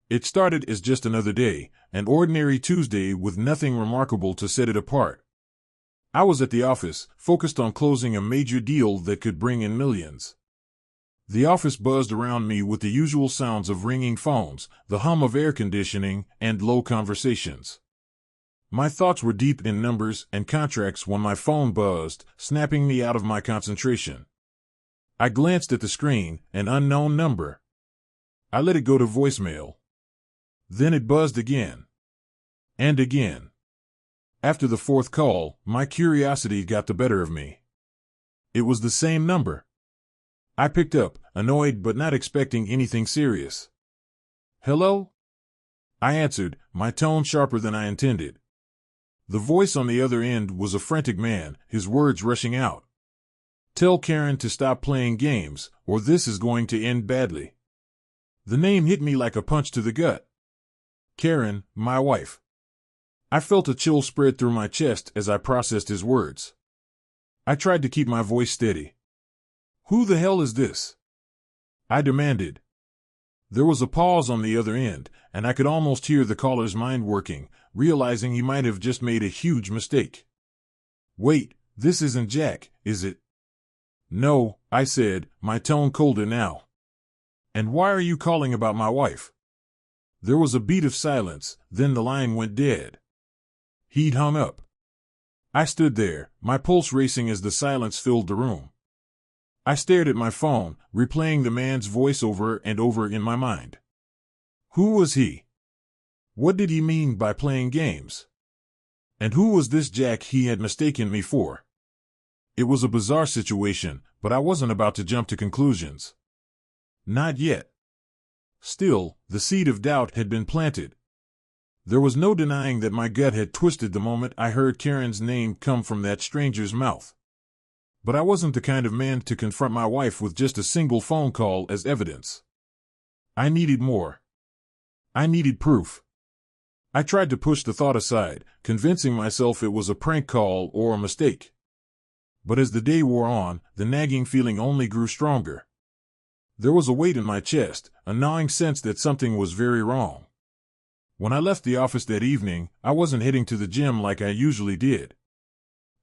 It started as just another day, an ordinary Tuesday with nothing remarkable to set it apart. I was at the office, focused on closing a major deal that could bring in millions. The office buzzed around me with the usual sounds of ringing phones, the hum of air conditioning, and low conversations. My thoughts were deep in numbers and contracts when my phone buzzed, snapping me out of my concentration. I glanced at the screen, an unknown number. I let it go to voicemail. Then it buzzed again. And again. After the fourth call, my curiosity got the better of me. It was the same number. I picked up, annoyed but not expecting anything serious. "Hello?" I answered, my tone sharper than I intended. The voice on the other end was a frantic man, his words rushing out. "Tell Karen to stop playing games, or this is going to end badly." The name hit me like a punch to the gut. Karen, my wife. I felt a chill spread through my chest as I processed his words. I tried to keep my voice steady. "Who the hell is this?" I demanded. There was a pause on the other end, and I could almost hear the caller's mind working, realizing he might have just made a huge mistake. "Wait, this isn't Jack, is it?" "No," I said, my tone colder now. "And why are you calling about my wife?" There was a beat of silence, then the line went dead. He'd hung up. I stood there, my pulse racing as the silence filled the room. I stared at my phone, replaying the man's voice over and over in my mind. Who was he? What did he mean by playing games? And who was this Jack he had mistaken me for? It was a bizarre situation, but I wasn't about to jump to conclusions. Not yet. Still, the seed of doubt had been planted. There was no denying that my gut had twisted the moment I heard Karen's name come from that stranger's mouth. But I wasn't the kind of man to confront my wife with just a single phone call as evidence. I needed more. I needed proof. I tried to push the thought aside, convincing myself it was a prank call or a mistake. But as the day wore on, the nagging feeling only grew stronger. There was a weight in my chest, a gnawing sense that something was very wrong. When I left the office that evening, I wasn't heading to the gym like I usually did.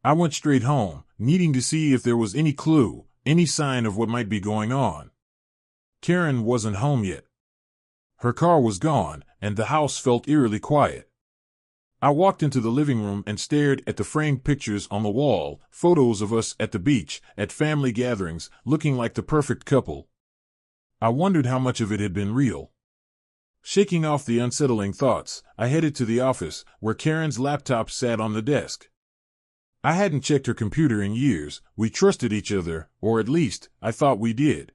I went straight home, needing to see if there was any clue, any sign of what might be going on. Karen wasn't home yet. Her car was gone, and the house felt eerily quiet. I walked into the living room and stared at the framed pictures on the wall, photos of us at the beach, at family gatherings, looking like the perfect couple. I wondered how much of it had been real. Shaking off the unsettling thoughts, I headed to the office, where Karen's laptop sat on the desk. I hadn't checked her computer in years. We trusted each other, or at least, I thought we did.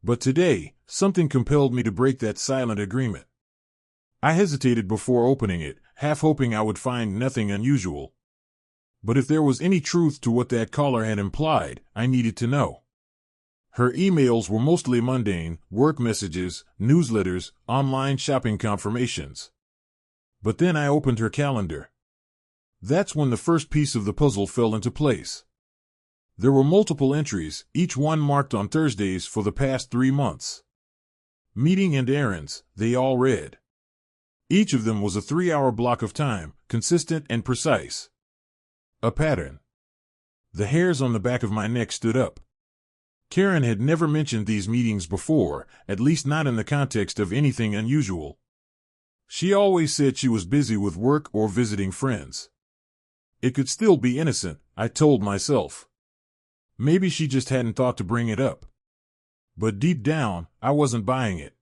But today, something compelled me to break that silent agreement. I hesitated before opening it, half hoping I would find nothing unusual. But if there was any truth to what that caller had implied, I needed to know. Her emails were mostly mundane, work messages, newsletters, online shopping confirmations. But then I opened her calendar. That's when the first piece of the puzzle fell into place. There were multiple entries, each one marked on Thursdays for the past 3 months. Meeting and errands, they all read. Each of them was a 3-hour block of time, consistent and precise. A pattern. The hairs on the back of my neck stood up. Karen had never mentioned these meetings before, at least not in the context of anything unusual. She always said she was busy with work or visiting friends. It could still be innocent, I told myself. Maybe she just hadn't thought to bring it up. But deep down, I wasn't buying it.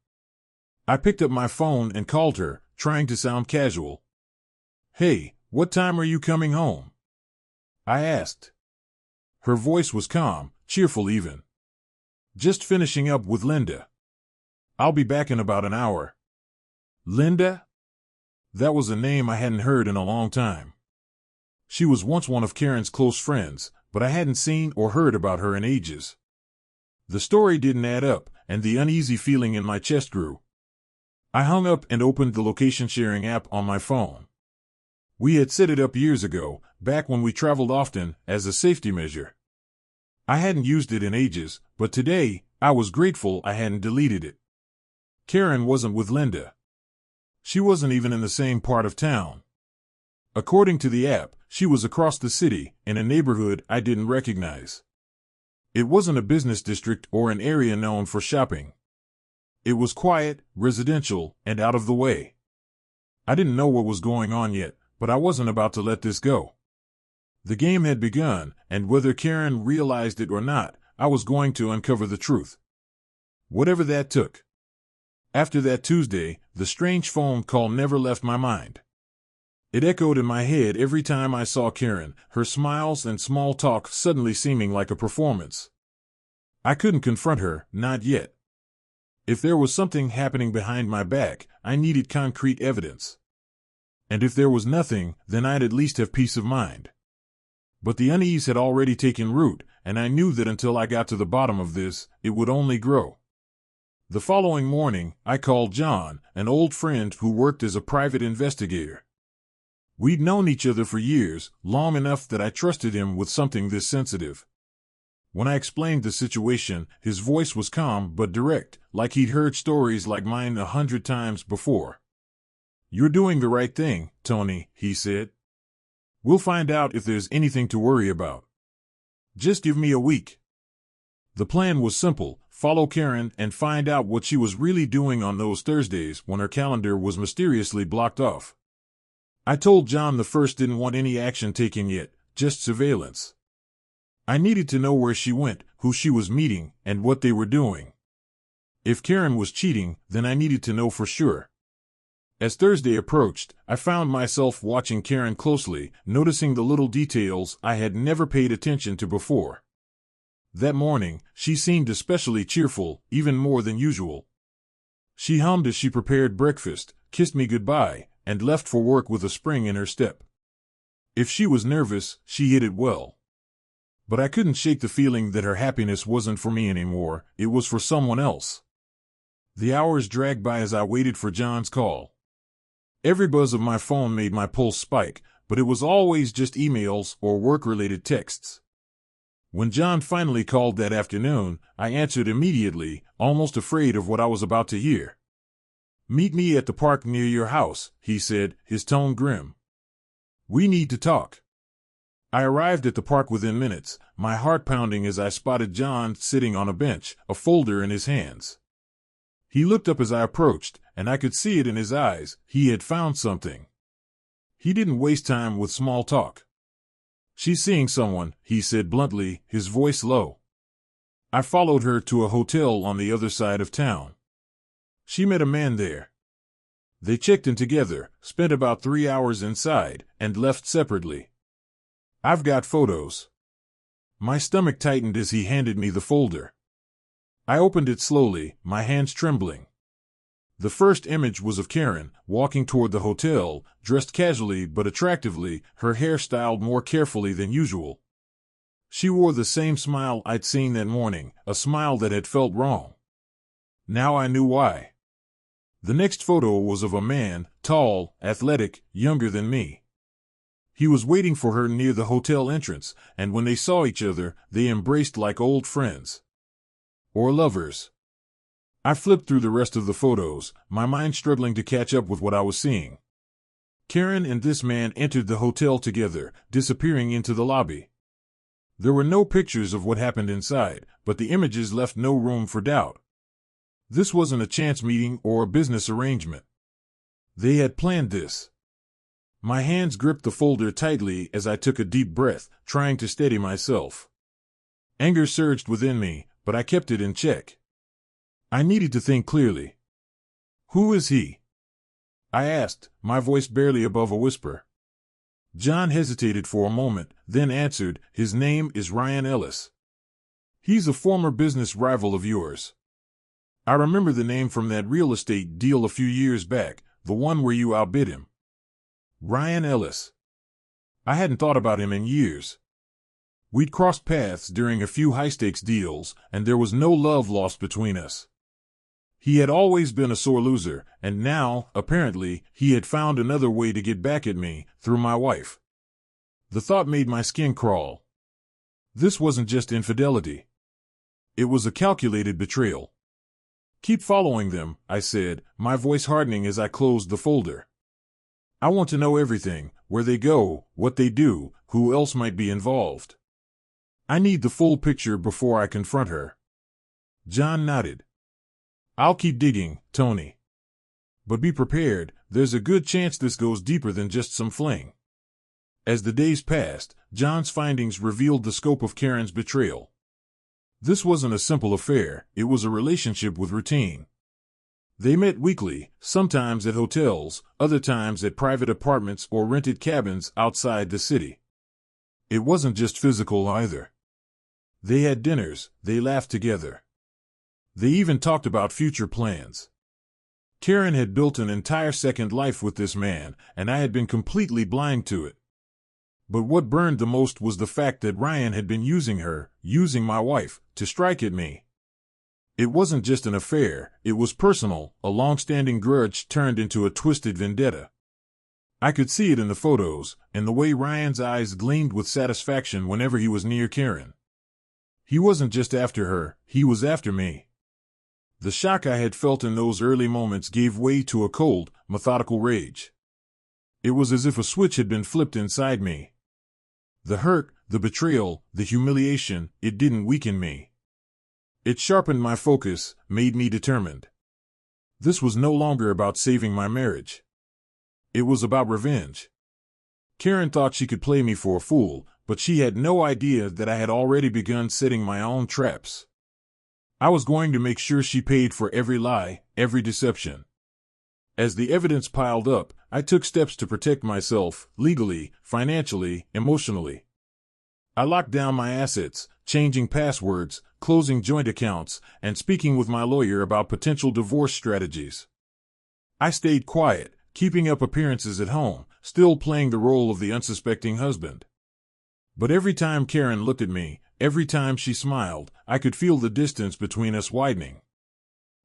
I picked up my phone and called her, trying to sound casual. "Hey, what time are you coming home?" I asked. Her voice was calm, cheerful even. "Just finishing up with Linda. I'll be back in about an hour." Linda? That was a name I hadn't heard in a long time. She was once one of Karen's close friends, but I hadn't seen or heard about her in ages. The story didn't add up, and the uneasy feeling in my chest grew. I hung up and opened the location-sharing app on my phone. We had set it up years ago, back when we traveled often, as a safety measure. I hadn't used it in ages, but today, I was grateful I hadn't deleted it. Karen wasn't with Linda. She wasn't even in the same part of town. According to the app, she was across the city, in a neighborhood I didn't recognize. It wasn't a business district or an area known for shopping. It was quiet, residential, and out of the way. I didn't know what was going on yet, but I wasn't about to let this go. The game had begun, and whether Karen realized it or not, I was going to uncover the truth. Whatever that took. After that Tuesday, the strange phone call never left my mind. It echoed in my head every time I saw Karen, her smiles and small talk suddenly seeming like a performance. I couldn't confront her, not yet. If there was something happening behind my back, I needed concrete evidence. And if there was nothing, then I'd at least have peace of mind. But the unease had already taken root, and I knew that until I got to the bottom of this, it would only grow. The following morning, I called John, an old friend who worked as a private investigator. We'd known each other for years, long enough that I trusted him with something this sensitive. When I explained the situation, his voice was calm but direct, like he'd heard stories like mine 100 times before. "You're doing the right thing, Tony," he said. "We'll find out if there's anything to worry about. Just give me a week." The plan was simple: follow Karen and find out what she was really doing on those Thursdays when her calendar was mysteriously blocked off. I told John the first didn't want any action taken yet, just surveillance. I needed to know where she went, who she was meeting, and what they were doing. If Karen was cheating, then I needed to know for sure. As Thursday approached, I found myself watching Karen closely, noticing the little details I had never paid attention to before. That morning, she seemed especially cheerful, even more than usual. She hummed as she prepared breakfast, kissed me goodbye, and left for work with a spring in her step. If she was nervous, she hid it well. But I couldn't shake the feeling that her happiness wasn't for me anymore, it was for someone else. The hours dragged by as I waited for John's call. Every buzz of my phone made my pulse spike, but it was always just emails or work-related texts. When John finally called that afternoon, I answered immediately, almost afraid of what I was about to hear. "Meet me at the park near your house," he said, his tone grim. "We need to talk." I arrived at the park within minutes, my heart pounding as I spotted John sitting on a bench, a folder in his hands. He looked up as I approached, and I could see it in his eyes: he had found something. He didn't waste time with small talk. "She's seeing someone," he said bluntly, his voice low. I followed her to a hotel on the other side of town. She met a man there. They checked in together, spent about 3 hours inside, and left separately. "I've got photos." My stomach tightened as he handed me the folder. I opened it slowly, my hands trembling. The first image was of Karen, walking toward the hotel, dressed casually but attractively, her hair styled more carefully than usual. She wore the same smile I'd seen that morning, a smile that had felt wrong. Now I knew why. The next photo was of a man, tall, athletic, younger than me. He was waiting for her near the hotel entrance, and when they saw each other, they embraced like old friends. Or lovers. I flipped through the rest of the photos, my mind struggling to catch up with what I was seeing. Karen and this man entered the hotel together, disappearing into the lobby. There were no pictures of what happened inside, but the images left no room for doubt. This wasn't a chance meeting or a business arrangement. They had planned this. My hands gripped the folder tightly as I took a deep breath, trying to steady myself. Anger surged within me, but I kept it in check. I needed to think clearly. "Who is he?" I asked, my voice barely above a whisper. John hesitated for a moment, then answered, "His name is Ryan Ellis. He's a former business rival of yours. I remember the name from that real estate deal a few years back, the one where you outbid him. Ryan Ellis." I hadn't thought about him in years. We'd crossed paths during a few high-stakes deals, and there was no love lost between us. He had always been a sore loser, and now, apparently, he had found another way to get back at me, through my wife. The thought made my skin crawl. This wasn't just infidelity. It was a calculated betrayal. Keep following them, I said, my voice hardening as I closed the folder. I want to know everything, where they go, what they do, who else might be involved. I need the full picture before I confront her. John nodded. I'll keep digging, Tony. But be prepared, there's a good chance this goes deeper than just some fling. As the days passed, John's findings revealed the scope of Karen's betrayal. This wasn't a simple affair, it was a relationship with routine. They met weekly, sometimes at hotels, other times at private apartments or rented cabins outside the city. It wasn't just physical either. They had dinners, they laughed together. They even talked about future plans. Karen had built an entire second life with this man, and I had been completely blind to it. But what burned the most was the fact that Ryan had been using her, using my wife, to strike at me. It wasn't just an affair, it was personal, a long-standing grudge turned into a twisted vendetta. I could see it in the photos, and the way Ryan's eyes gleamed with satisfaction whenever he was near Karen. He wasn't just after her, he was after me. The shock I had felt in those early moments gave way to a cold, methodical rage. It was as if a switch had been flipped inside me. The hurt, the betrayal, the humiliation, it didn't weaken me. It sharpened my focus, made me determined. This was no longer about saving my marriage. It was about revenge. Karen thought she could play me for a fool, but she had no idea that I had already begun setting my own traps. I was going to make sure she paid for every lie, every deception. As the evidence piled up, I took steps to protect myself, legally, financially, emotionally. I locked down my assets, changing passwords, closing joint accounts, and speaking with my lawyer about potential divorce strategies. I stayed quiet, keeping up appearances at home, still playing the role of the unsuspecting husband. But every time Karen looked at me, every time she smiled, I could feel the distance between us widening.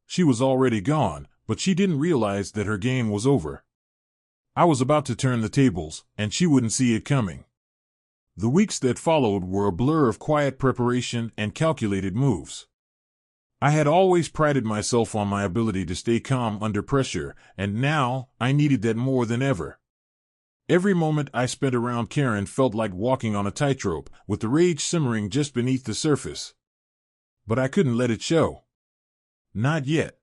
She was already gone, but she didn't realize that her game was over. I was about to turn the tables, and she wouldn't see it coming. The weeks that followed were a blur of quiet preparation and calculated moves. I had always prided myself on my ability to stay calm under pressure, and now I needed that more than ever. Every moment I spent around Karen felt like walking on a tightrope, with the rage simmering just beneath the surface. But I couldn't let it show. Not yet.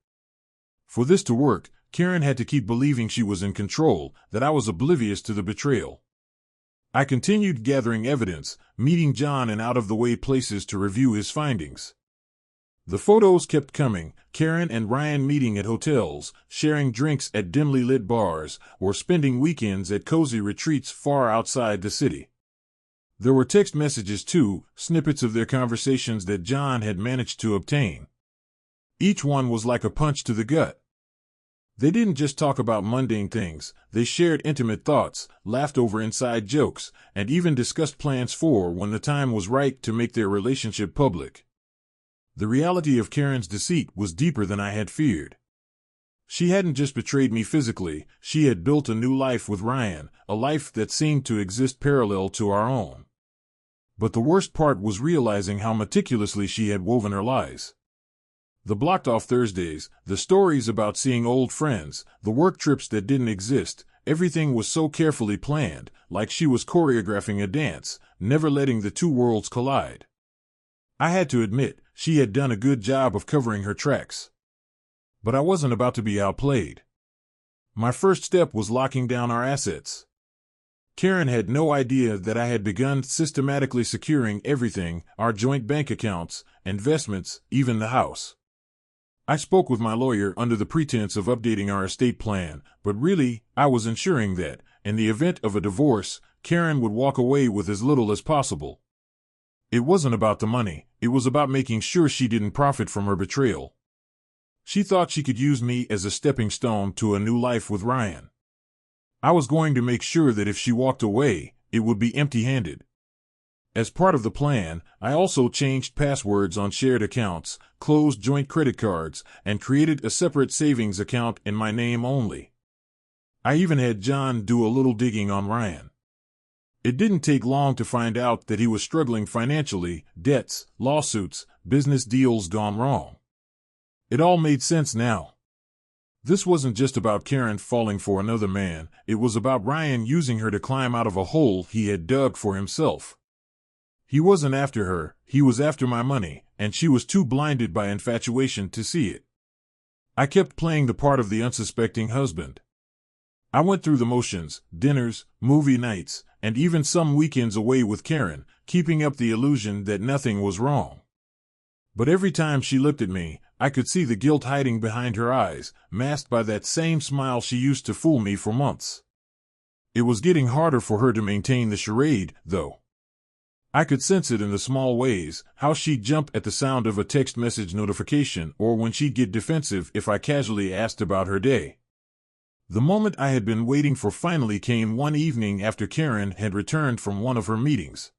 For this to work, Karen had to keep believing she was in control, that I was oblivious to the betrayal. I continued gathering evidence, meeting John in out-of-the-way places to review his findings. The photos kept coming, Karen and Ryan meeting at hotels, sharing drinks at dimly lit bars, or spending weekends at cozy retreats far outside the city. There were text messages too, snippets of their conversations that John had managed to obtain. Each one was like a punch to the gut. They didn't just talk about mundane things, they shared intimate thoughts, laughed over inside jokes, and even discussed plans for when the time was right to make their relationship public. The reality of Karen's deceit was deeper than I had feared. She hadn't just betrayed me physically, she had built a new life with Ryan, a life that seemed to exist parallel to our own. But the worst part was realizing how meticulously she had woven her lies. The blocked-off Thursdays, the stories about seeing old friends, the work trips that didn't exist, everything was so carefully planned, like she was choreographing a dance, never letting the two worlds collide. I had to admit, she had done a good job of covering her tracks. But I wasn't about to be outplayed. My first step was locking down our assets. Karen had no idea that I had begun systematically securing everything, our joint bank accounts, investments, even the house. I spoke with my lawyer under the pretense of updating our estate plan, but really, I was ensuring that, in the event of a divorce, Karen would walk away with as little as possible. It wasn't about the money, it was about making sure she didn't profit from her betrayal. She thought she could use me as a stepping stone to a new life with Ryan. I was going to make sure that if she walked away, it would be empty-handed. As part of the plan, I also changed passwords on shared accounts, closed joint credit cards, and created a separate savings account in my name only. I even had John do a little digging on Ryan. It didn't take long to find out that he was struggling financially, debts, lawsuits, business deals gone wrong. It all made sense now. This wasn't just about Karen falling for another man, it was about Ryan using her to climb out of a hole he had dug for himself. He wasn't after her, he was after my money, and she was too blinded by infatuation to see it. I kept playing the part of the unsuspecting husband. I went through the motions, dinners, movie nights, and even some weekends away with Karen, keeping up the illusion that nothing was wrong. But every time she looked at me, I could see the guilt hiding behind her eyes, masked by that same smile she used to fool me for months. It was getting harder for her to maintain the charade, though. I could sense it in the small ways, how she'd jump at the sound of a text message notification or when she'd get defensive if I casually asked about her day. The moment I had been waiting for finally came one evening after Karen had returned from one of her meetings.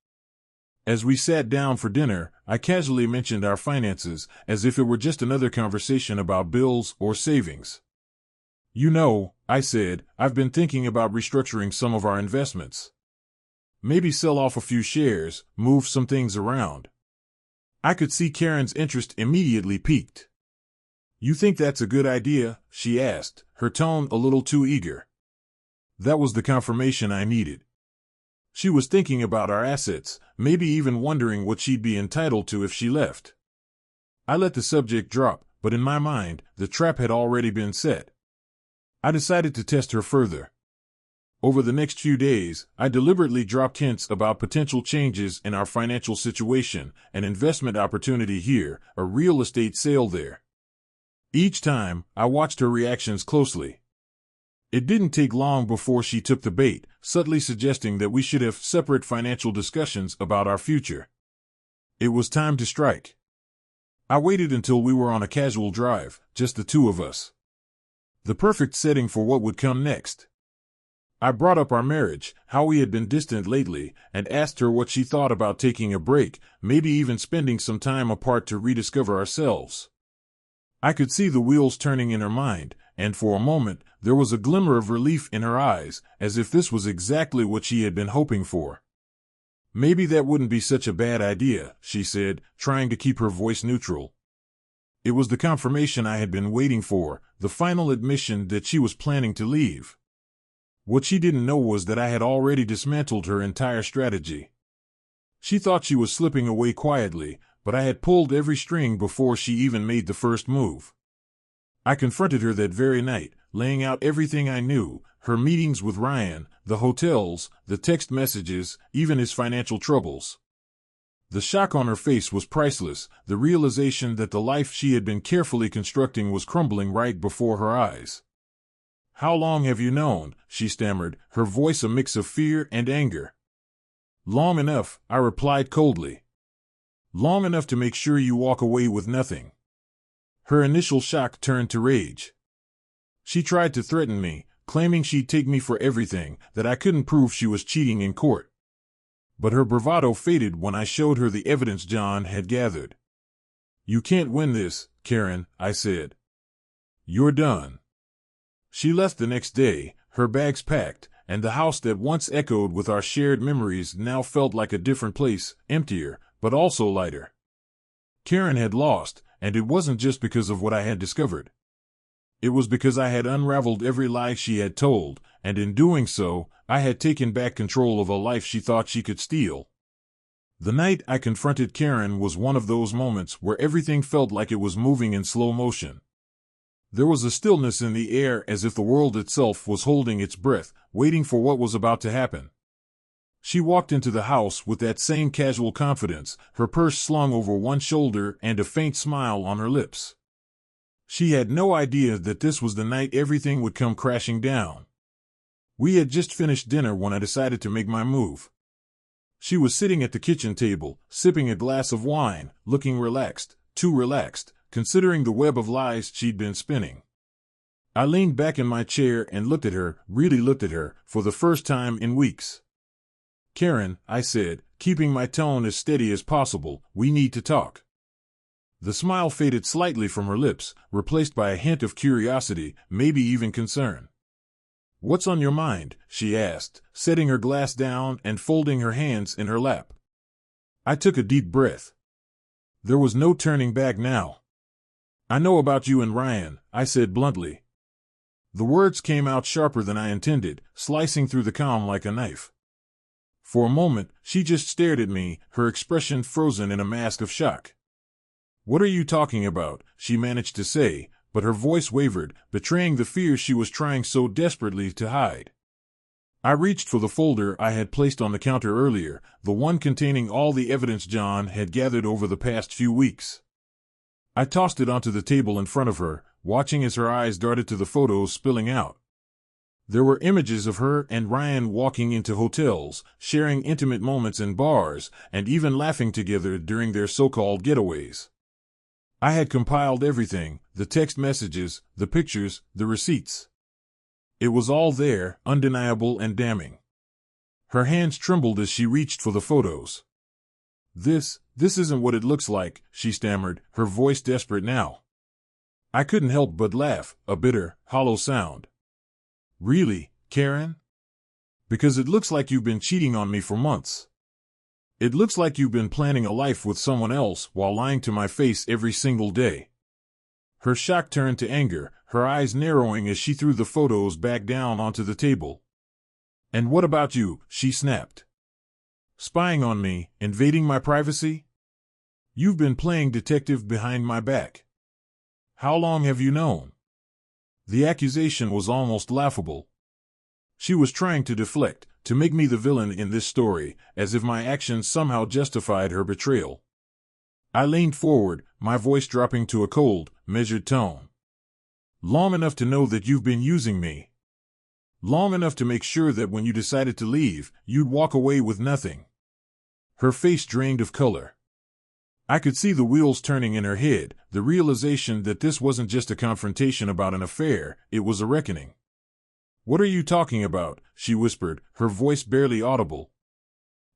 As we sat down for dinner, I casually mentioned our finances, as if it were just another conversation about bills or savings. "You know," I said, "I've been thinking about restructuring some of our investments. Maybe sell off a few shares, move some things around." I could see Karen's interest immediately piqued. "You think that's a good idea?" she asked, her tone a little too eager. That was the confirmation I needed. She was thinking about our assets, maybe even wondering what she'd be entitled to if she left. I let the subject drop, but in my mind, the trap had already been set. I decided to test her further. Over the next few days, I deliberately dropped hints about potential changes in our financial situation, an investment opportunity here, a real estate sale there. Each time, I watched her reactions closely. It didn't take long before she took the bait, subtly suggesting that we should have separate financial discussions about our future. It was time to strike. I waited until we were on a casual drive, just the two of us. The perfect setting for what would come next. I brought up our marriage, how we had been distant lately, and asked her what she thought about taking a break, maybe even spending some time apart to rediscover ourselves. I could see the wheels turning in her mind, and for a moment, there was a glimmer of relief in her eyes, as if this was exactly what she had been hoping for. "Maybe that wouldn't be such a bad idea," she said, trying to keep her voice neutral. It was the confirmation I had been waiting for, the final admission that she was planning to leave. What she didn't know was that I had already dismantled her entire strategy. She thought she was slipping away quietly, but I had pulled every string before she even made the first move. I confronted her that very night, laying out everything I knew, her meetings with Ryan, the hotels, the text messages, even his financial troubles. The shock on her face was priceless, the realization that the life she had been carefully constructing was crumbling right before her eyes. "How long have you known?" she stammered, her voice a mix of fear and anger. "Long enough," I replied coldly. "Long enough to make sure you walk away with nothing." Her initial shock turned to rage. She tried to threaten me, claiming she'd take me for everything, that I couldn't prove she was cheating in court. But her bravado faded when I showed her the evidence John had gathered. "You can't win this, Karen," I said. "You're done." She left the next day, her bags packed, and the house that once echoed with our shared memories now felt like a different place, emptier, but also lighter. Karen had lost, and it wasn't just because of what I had discovered. It was because I had unraveled every lie she had told, and in doing so, I had taken back control of a life she thought she could steal. The night I confronted Karen was one of those moments where everything felt like it was moving in slow motion. There was a stillness in the air as if the world itself was holding its breath, waiting for what was about to happen. She walked into the house with that same casual confidence, her purse slung over one shoulder and a faint smile on her lips. She had no idea that this was the night everything would come crashing down. We had just finished dinner when I decided to make my move. She was sitting at the kitchen table, sipping a glass of wine, looking relaxed, too relaxed, considering the web of lies she'd been spinning. I leaned back in my chair and looked at her, really looked at her, for the first time in weeks. "Karen," I said, keeping my tone as steady as possible, "we need to talk." The smile faded slightly from her lips, replaced by a hint of curiosity, maybe even concern. "What's on your mind?" she asked, setting her glass down and folding her hands in her lap. I took a deep breath. There was no turning back now. I know about you and Ryan, I said bluntly. The words came out sharper than I intended, slicing through the calm like a knife. For a moment, she just stared at me, her expression frozen in a mask of shock. What are you talking about? She managed to say, but her voice wavered, betraying the fear she was trying so desperately to hide. I reached for the folder I had placed on the counter earlier, the one containing all the evidence John had gathered over the past few weeks. I tossed it onto the table in front of her, watching as her eyes darted to the photos spilling out. There were images of her and Ryan walking into hotels, sharing intimate moments in bars, and even laughing together during their so-called getaways. I had compiled everything, the text messages, the pictures, the receipts. It was all there, undeniable and damning. Her hands trembled as she reached for the photos. This isn't what it looks like, she stammered, her voice desperate now. I couldn't help but laugh, a bitter, hollow sound. Really, Karen? Because it looks like you've been cheating on me for months. It looks like you've been planning a life with someone else while lying to my face every single day. Her shock turned to anger, her eyes narrowing as she threw the photos back down onto the table. And what about you? She snapped. Spying on me, invading my privacy? You've been playing detective behind my back. How long have you known? The accusation was almost laughable. She was trying to deflect, to make me the villain in this story, as if my actions somehow justified her betrayal. I leaned forward, my voice dropping to a cold, measured tone. Long enough to know that you've been using me. Long enough to make sure that when you decided to leave, you'd walk away with nothing. Her face drained of color. I could see the wheels turning in her head, the realization that this wasn't just a confrontation about an affair, it was a reckoning. What are you talking about? She whispered, her voice barely audible.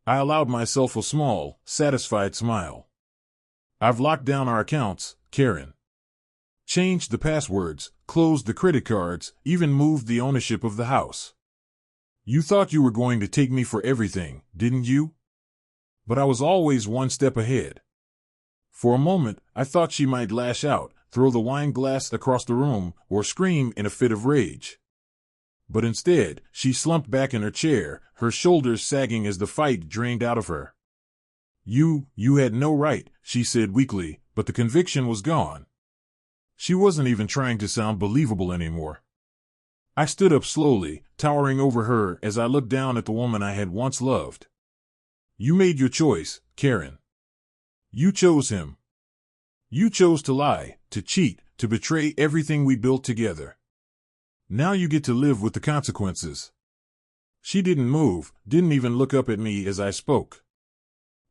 I allowed myself a small, satisfied smile. I've locked down our accounts, Karen. Changed the passwords, closed the credit cards, even moved the ownership of the house. You thought you were going to take me for everything, didn't you? But I was always one step ahead. For a moment, I thought she might lash out, throw the wine glass across the room, or scream in a fit of rage. But instead, she slumped back in her chair, her shoulders sagging as the fight drained out of her. You had no right, she said weakly, but the conviction was gone. She wasn't even trying to sound believable anymore. I stood up slowly, towering over her as I looked down at the woman I had once loved. You made your choice, Karen. You chose him. You chose to lie, to cheat, to betray everything we built together. Now you get to live with the consequences. She didn't move, didn't even look up at me as I spoke.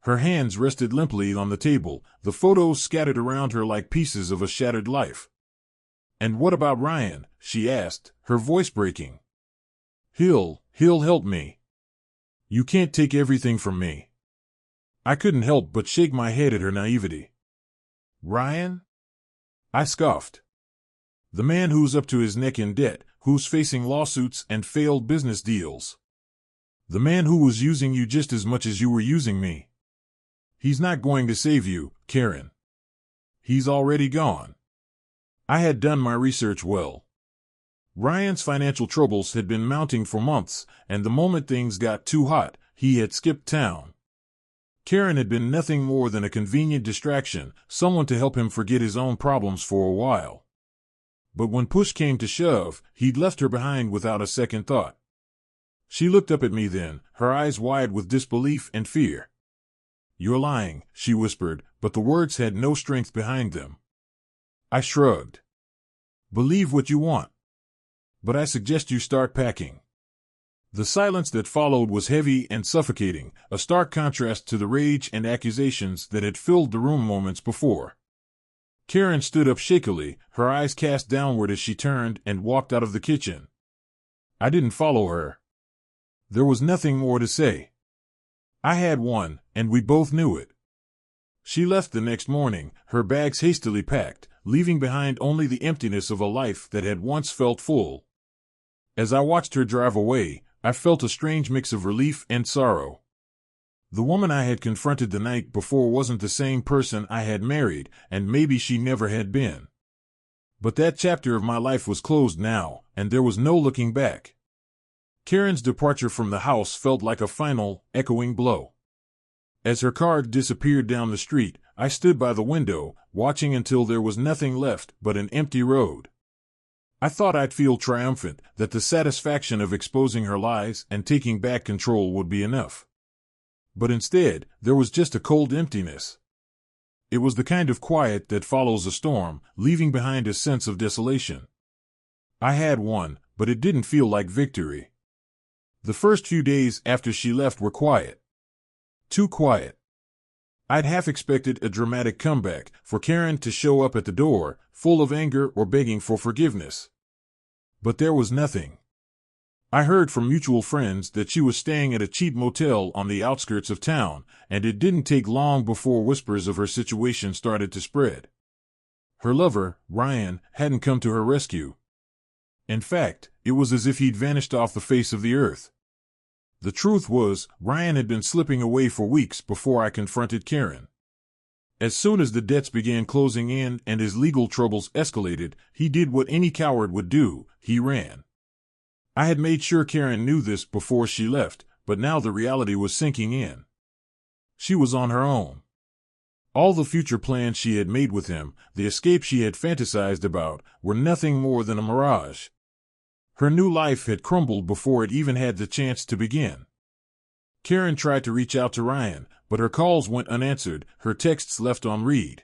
Her hands rested limply on the table, the photos scattered around her like pieces of a shattered life. And what about Ryan? She asked, her voice breaking. He'll help me. You can't take everything from me. I couldn't help but shake my head at her naivety. Ryan? I scoffed. The man who's up to his neck in debt, who's facing lawsuits and failed business deals. The man who was using you just as much as you were using me. He's not going to save you, Karen. He's already gone. I had done my research well. Ryan's financial troubles had been mounting for months, and the moment things got too hot, he had skipped town. Karen had been nothing more than a convenient distraction, someone to help him forget his own problems for a while. But when push came to shove, he'd left her behind without a second thought. She looked up at me then, her eyes wide with disbelief and fear. You're lying, she whispered, but the words had no strength behind them. I shrugged. Believe what you want. But I suggest you start packing. The silence that followed was heavy and suffocating, a stark contrast to the rage and accusations that had filled the room moments before. Karen stood up shakily, her eyes cast downward as she turned and walked out of the kitchen. I didn't follow her. There was nothing more to say. I had won, and we both knew it. She left the next morning, her bags hastily packed, leaving behind only the emptiness of a life that had once felt full. As I watched her drive away, I felt a strange mix of relief and sorrow. The woman I had confronted the night before wasn't the same person I had married, and maybe she never had been. But that chapter of my life was closed now, and there was no looking back. Karen's departure from the house felt like a final, echoing blow. As her car disappeared down the street, I stood by the window, watching until there was nothing left but an empty road. I thought I'd feel triumphant, that the satisfaction of exposing her lies and taking back control would be enough. But instead, there was just a cold emptiness. It was the kind of quiet that follows a storm, leaving behind a sense of desolation. I had won, but it didn't feel like victory. The first few days after she left were quiet. Too quiet. I'd half expected a dramatic comeback, for Karen to show up at the door, full of anger or begging for forgiveness. But there was nothing. I heard from mutual friends that she was staying at a cheap motel on the outskirts of town, and it didn't take long before whispers of her situation started to spread. Her lover, Ryan, hadn't come to her rescue. In fact, it was as if he'd vanished off the face of the earth. The truth was, Ryan had been slipping away for weeks before I confronted Karen. As soon as the debts began closing in and his legal troubles escalated, he did what any coward would do: he ran. I had made sure Karen knew this before she left, but now the reality was sinking in. She was on her own. All the future plans she had made with him, the escape she had fantasized about, were nothing more than a mirage. Her new life had crumbled before it even had the chance to begin. Karen tried to reach out to Ryan, but her calls went unanswered, her texts left on read.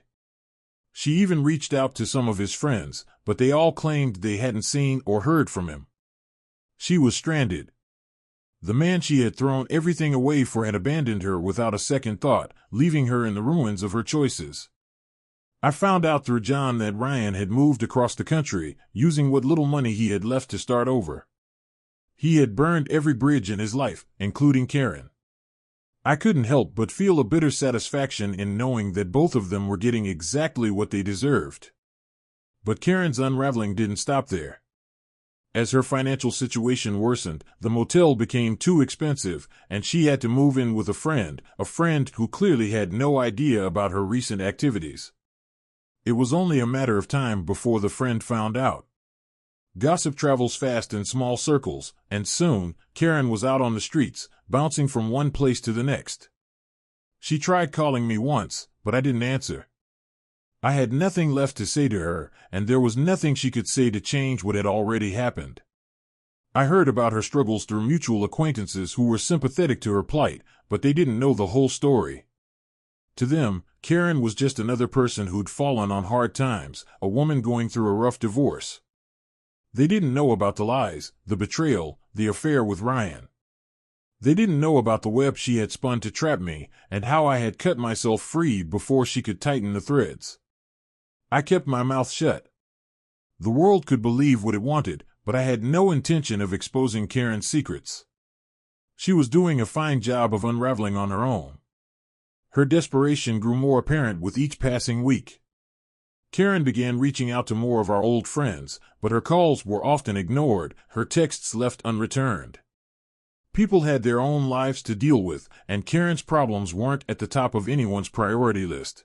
She even reached out to some of his friends, but they all claimed they hadn't seen or heard from him. She was stranded. The man she had thrown everything away for had abandoned her without a second thought, leaving her in the ruins of her choices. I found out through John that Ryan had moved across the country, using what little money he had left to start over. He had burned every bridge in his life, including Karen. I couldn't help but feel a bitter satisfaction in knowing that both of them were getting exactly what they deserved. But Karen's unraveling didn't stop there. As her financial situation worsened, the motel became too expensive, and she had to move in with a friend who clearly had no idea about her recent activities. It was only a matter of time before the friend found out. Gossip travels fast in small circles, and soon, Karen was out on the streets, bouncing from one place to the next. She tried calling me once, but I didn't answer. I had nothing left to say to her, and there was nothing she could say to change what had already happened. I heard about her struggles through mutual acquaintances who were sympathetic to her plight, but they didn't know the whole story. To them, Karen was just another person who'd fallen on hard times, a woman going through a rough divorce. They didn't know about the lies, the betrayal, the affair with Ryan. They didn't know about the web she had spun to trap me, and how I had cut myself free before she could tighten the threads. I kept my mouth shut. The world could believe what it wanted, but I had no intention of exposing Karen's secrets. She was doing a fine job of unraveling on her own. Her desperation grew more apparent with each passing week. Karen began reaching out to more of our old friends, but her calls were often ignored, her texts left unreturned. People had their own lives to deal with, and Karen's problems weren't at the top of anyone's priority list.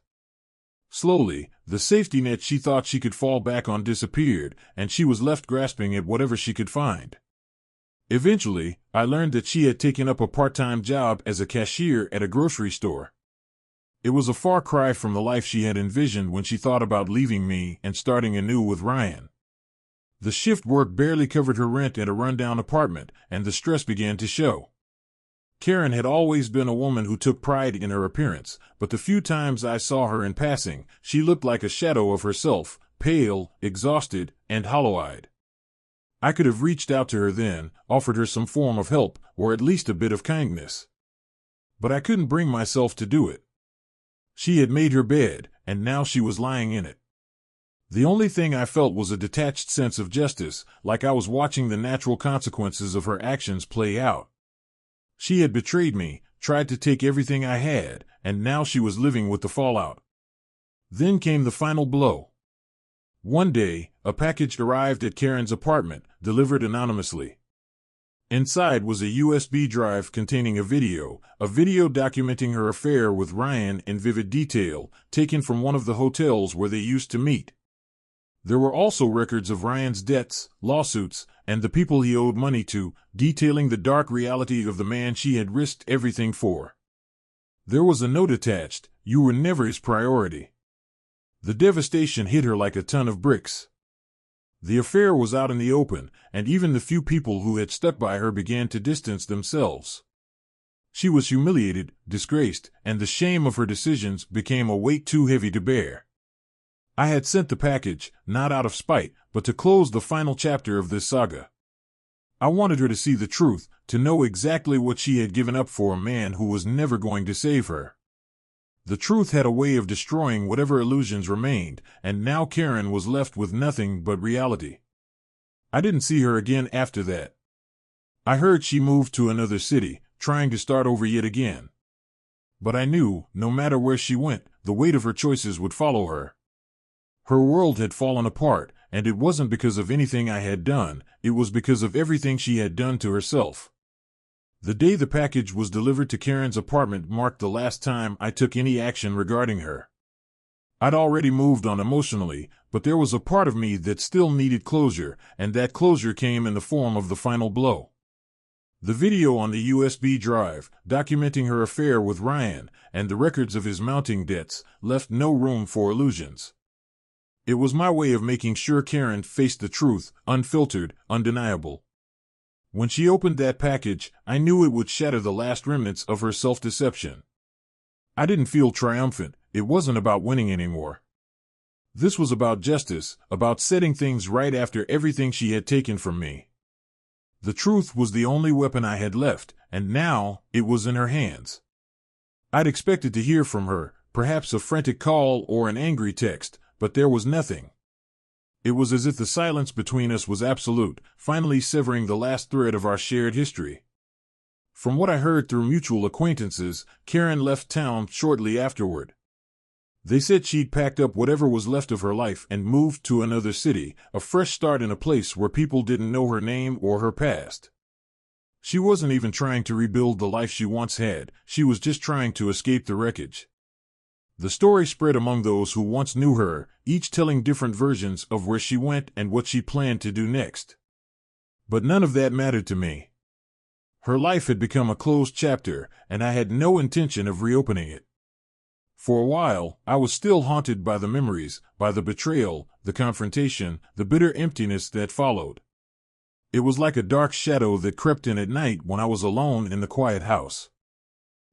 Slowly, the safety net she thought she could fall back on disappeared, and she was left grasping at whatever she could find. Eventually, I learned that she had taken up a part-time job as a cashier at a grocery store. It was a far cry from the life she had envisioned when she thought about leaving me and starting anew with Ryan. The shift work barely covered her rent at a rundown apartment, and the stress began to show. Karen had always been a woman who took pride in her appearance, but the few times I saw her in passing, she looked like a shadow of herself, pale, exhausted, and hollow-eyed. I could have reached out to her then, offered her some form of help, or at least a bit of kindness. But I couldn't bring myself to do it. She had made her bed, and now she was lying in it. The only thing I felt was a detached sense of justice, like I was watching the natural consequences of her actions play out. She had betrayed me, tried to take everything I had, and now she was living with the fallout. Then came the final blow. One day, a package arrived at Karen's apartment, delivered anonymously. Inside was a USB drive containing a video documenting her affair with Ryan in vivid detail, taken from one of the hotels where they used to meet. There were also records of Ryan's debts, lawsuits, and the people he owed money to, detailing the dark reality of the man she had risked everything for. There was a note attached: "You were never his priority." The devastation hit her like a ton of bricks. The affair was out in the open, and even the few people who had stuck by her began to distance themselves. She was humiliated, disgraced, and the shame of her decisions became a weight too heavy to bear. I had sent the package, not out of spite, but to close the final chapter of this saga. I wanted her to see the truth, to know exactly what she had given up for a man who was never going to save her. The truth had a way of destroying whatever illusions remained, and now Karen was left with nothing but reality. I didn't see her again after that. I heard she moved to another city, trying to start over yet again. But I knew, no matter where she went, the weight of her choices would follow her. Her world had fallen apart, and it wasn't because of anything I had done, it was because of everything she had done to herself. The day the package was delivered to Karen's apartment marked the last time I took any action regarding her. I'd already moved on emotionally, but there was a part of me that still needed closure, and that closure came in the form of the final blow. The video on the USB drive, documenting her affair with Ryan, and the records of his mounting debts, left no room for illusions. It was my way of making sure Karen faced the truth, unfiltered, undeniable. When she opened that package, I knew it would shatter the last remnants of her self-deception. I didn't feel triumphant. It wasn't about winning anymore. This was about justice, about setting things right after everything she had taken from me. The truth was the only weapon I had left, and now it was in her hands. I'd expected to hear from her, perhaps a frantic call or an angry text, but there was nothing. It was as if the silence between us was absolute, finally severing the last thread of our shared history. From what I heard through mutual acquaintances, Karen left town shortly afterward. They said she'd packed up whatever was left of her life and moved to another city, a fresh start in a place where people didn't know her name or her past. She wasn't even trying to rebuild the life she once had, she was just trying to escape the wreckage. The story spread among those who once knew her, each telling different versions of where she went and what she planned to do next. But none of that mattered to me. Her life had become a closed chapter, and I had no intention of reopening it. For a while, I was still haunted by the memories, by the betrayal, the confrontation, the bitter emptiness that followed. It was like a dark shadow that crept in at night when I was alone in the quiet house.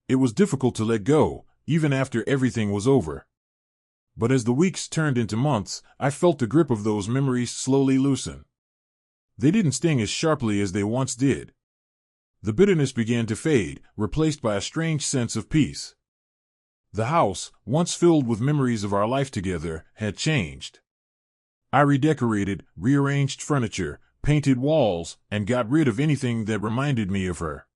It was difficult to let go, even after everything was over. But as the weeks turned into months, I felt the grip of those memories slowly loosen. They didn't sting as sharply as they once did. The bitterness began to fade, replaced by a strange sense of peace. The house, once filled with memories of our life together, had changed. I redecorated, rearranged furniture, painted walls, and got rid of anything that reminded me of her.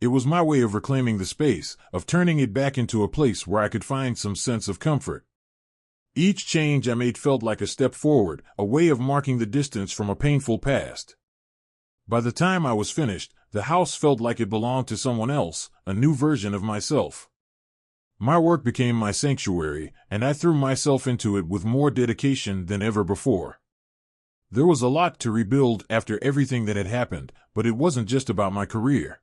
It was my way of reclaiming the space, of turning it back into a place where I could find some sense of comfort. Each change I made felt like a step forward, a way of marking the distance from a painful past. By the time I was finished, the house felt like it belonged to someone else, a new version of myself. My work became my sanctuary, and I threw myself into it with more dedication than ever before. There was a lot to rebuild after everything that had happened, but it wasn't just about my career.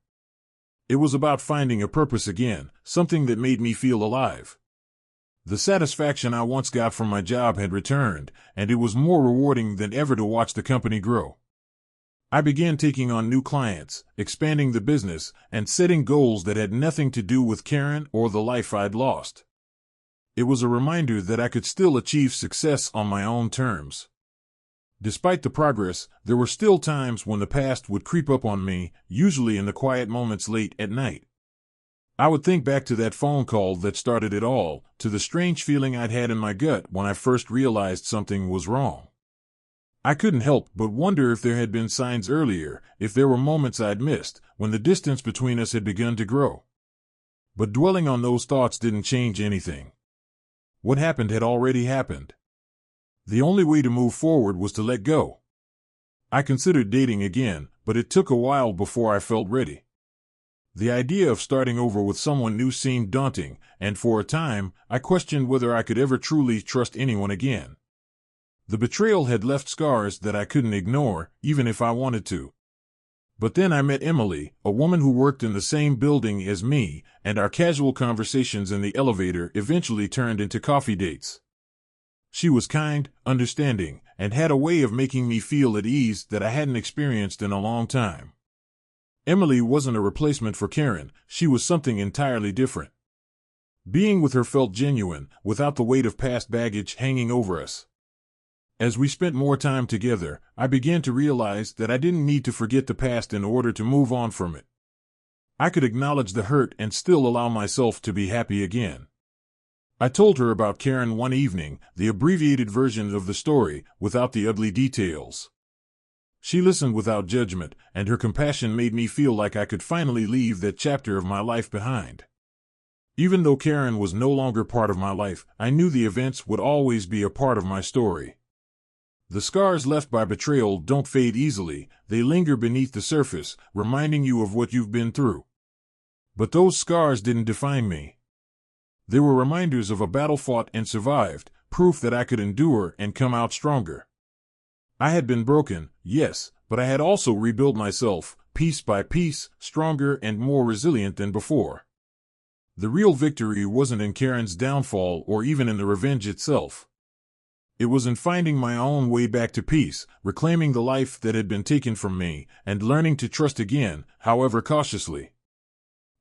It was about finding a purpose again, something that made me feel alive. The satisfaction I once got from my job had returned, and it was more rewarding than ever to watch the company grow. I began taking on new clients, expanding the business, and setting goals that had nothing to do with Karen or the life I'd lost. It was a reminder that I could still achieve success on my own terms. Despite the progress, there were still times when the past would creep up on me, usually in the quiet moments late at night. I would think back to that phone call that started it all, to the strange feeling I'd had in my gut when I first realized something was wrong. I couldn't help but wonder if there had been signs earlier, if there were moments I'd missed, when the distance between us had begun to grow. But dwelling on those thoughts didn't change anything. What happened had already happened. The only way to move forward was to let go. I considered dating again, but it took a while before I felt ready. The idea of starting over with someone new seemed daunting, and for a time, I questioned whether I could ever truly trust anyone again. The betrayal had left scars that I couldn't ignore, even if I wanted to. But then I met Emily, a woman who worked in the same building as me, and our casual conversations in the elevator eventually turned into coffee dates. She was kind, understanding, and had a way of making me feel at ease that I hadn't experienced in a long time. Emily wasn't a replacement for Karen, she was something entirely different. Being with her felt genuine, without the weight of past baggage hanging over us. As we spent more time together, I began to realize that I didn't need to forget the past in order to move on from it. I could acknowledge the hurt and still allow myself to be happy again. I told her about Karen one evening, the abbreviated version of the story, without the ugly details. She listened without judgment, and her compassion made me feel like I could finally leave that chapter of my life behind. Even though Karen was no longer part of my life, I knew the events would always be a part of my story. The scars left by betrayal don't fade easily, they linger beneath the surface, reminding you of what you've been through. But those scars didn't define me. They were reminders of a battle fought and survived, proof that I could endure and come out stronger. I had been broken, yes, but I had also rebuilt myself, piece by piece, stronger and more resilient than before. The real victory wasn't in Karen's downfall or even in the revenge itself. It was in finding my own way back to peace, reclaiming the life that had been taken from me, and learning to trust again, however cautiously.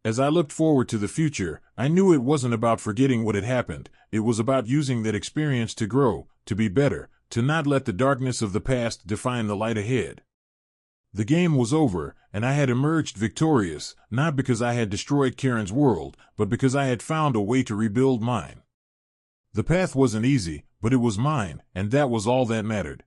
As I looked forward to the future, I knew it wasn't about forgetting what had happened, it was about using that experience to grow, to be better, to not let the darkness of the past define the light ahead. The game was over, and I had emerged victorious, not because I had destroyed Karen's world, but because I had found a way to rebuild mine. The path wasn't easy, but it was mine, and that was all that mattered.